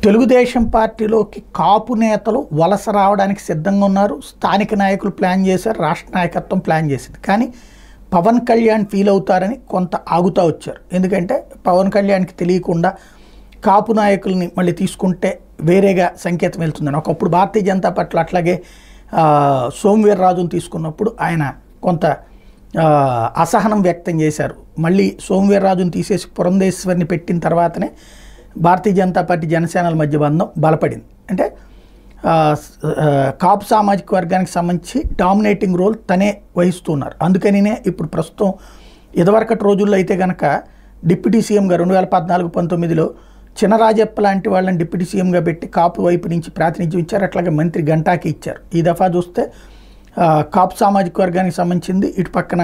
తెలుగుదేశం పార్టీలోకి కాపు నేతలు వలస రావడానికి సిద్ధంగా ఉన్నారు. స్థానిక నాయకులు ప్లాన్ చేశారు, రాష్ట్ర నాయకత్వం ప్లాన్ చేసింది. కానీ పవన్ కళ్యాణ్ ఫీల్ అవుతారని కొంత ఆగుతూ వచ్చారు. ఎందుకంటే పవన్ కళ్యాణ్కి తెలియకుండా కాపు నాయకుల్ని మళ్ళీ తీసుకుంటే వేరేగా సంకేతం వెళ్తుందని. ఒకప్పుడు భారతీయ జనతా పార్టీలో అట్లాగే సోమవీర్రాజును తీసుకున్నప్పుడు ఆయన కొంత అసహనం వ్యక్తం చేశారు. మళ్ళీ సోమవీర్రాజును తీసేసి పురంధేశ్వరిని పెట్టిన తర్వాతనే భారతీయ జనతా పార్టీ జనసేనల మధ్య బంధం బలపడింది. అంటే కాపు సామాజిక వర్గానికి సంబంధించి డామినేటింగ్ రోల్ తనే వహిస్తున్నారు. అందుకనినే ఇప్పుడు ప్రస్తుతం ఇదివరకటి రోజుల్లో అయితే కనుక డిప్యూటీ సీఎంగా 2014-19లో చినరాజప్ప లాంటి వాళ్ళని డిప్యూటీ సీఎంగా పెట్టి కాపు వైపు నుంచి ప్రాతినిధ్యం ఇచ్చారు. అట్లాగే మంత్రి గంటాకి ఇచ్చారు. ఈ దఫా చూస్తే కాపు సామాజిక వర్గానికి సంబంధించింది ఇటు పక్కన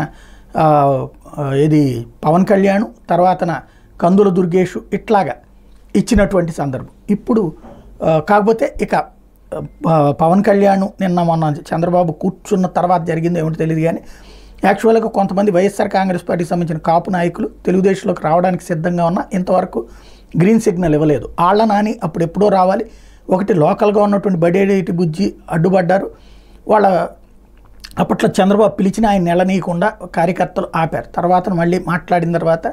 ఇది పవన్ కళ్యాణ్, తర్వాతన కందుల దుర్గేషు ఇట్లాగా ఇచ్చినటువంటి సందర్భం. ఇప్పుడు కాకపోతే ఇక పవన్ కళ్యాణ్ నిన్న మొన్న చంద్రబాబు కూర్చున్న తర్వాత జరిగింది ఏమిటో తెలియదు. కానీ యాక్చువల్గా కొంతమంది వైఎస్ఆర్ కాంగ్రెస్ పార్టీకి సంబంధించిన కాపు నాయకులు తెలుగుదేశంలోకి రావడానికి సిద్ధంగా ఉన్నా ఇంతవరకు గ్రీన్ సిగ్నల్ ఇవ్వలేదు. ఆళ్ల నాని అప్పుడు ఎప్పుడో రావాలి, ఒకటి లోకల్గా ఉన్నటువంటి బడేటి బుజ్జి అడ్డుపడ్డారు. వాళ్ళ అప్పట్లో చంద్రబాబు పిలిచిన ఆయన నెలనీయకుండా కార్యకర్తలు ఆపారు. తర్వాత మళ్ళీ మాట్లాడిన తర్వాత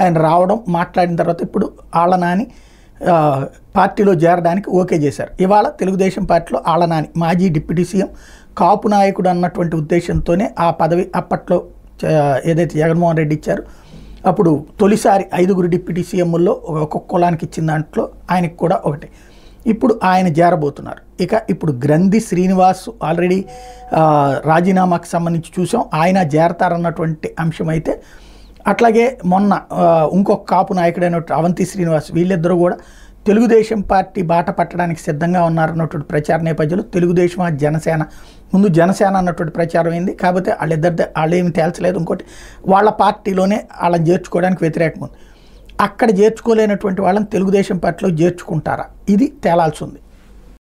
ఆయన రావడం, మాట్లాడిన తర్వాత ఇప్పుడు ఆళ్ల నాని పార్టీలో చేరడానికి ఓకే చేశారు. ఇవాళ తెలుగుదేశం పార్టీలో ఆళ్ల నాని మాజీ డిప్యూటీ సీఎం, కాపు నాయకుడు అన్నటువంటి ఉద్దేశంతోనే ఆ పదవి అప్పట్లో ఏదైతే జగన్మోహన్ రెడ్డి ఇచ్చారు అప్పుడు తొలిసారి 5 డిప్యూటీ సీఎంల్లో ఒక్కొక్క కులానికి ఇచ్చిన దాంట్లో ఆయనకు కూడా ఒకటి. ఇప్పుడు ఆయన చేరబోతున్నారు. ఇక ఇప్పుడు గ్రంథి శ్రీనివాస్ ఆల్రెడీ రాజీనామాకు సంబంధించి చూసాం, ఆయన చేరతారన్నటువంటి అంశం అయితే. అట్లాగే మొన్న ఇంకొక కాపు నాయకుడైనటువంటి అవంతి శ్రీనివాస్, వీళ్ళిద్దరూ కూడా తెలుగుదేశం పార్టీ బాట పట్టడానికి సిద్ధంగా ఉన్నారన్నటువంటి ప్రచార నేపథ్యంలో తెలుగుదేశం జనసేన ముందు జనసేన అన్నటువంటి ప్రచారం అయింది. కాకపోతే వాళ్ళేమి తేల్చలేదు. ఇంకోటి వాళ్ళ పార్టీలోనే వాళ్ళని చేర్చుకోవడానికి వ్యతిరేకం ఉంది. అక్కడ చేర్చుకోలేనటువంటి వాళ్ళని తెలుగుదేశం పార్టీలో చేర్చుకుంటారా, ఇది తేలాల్సి ఉంది.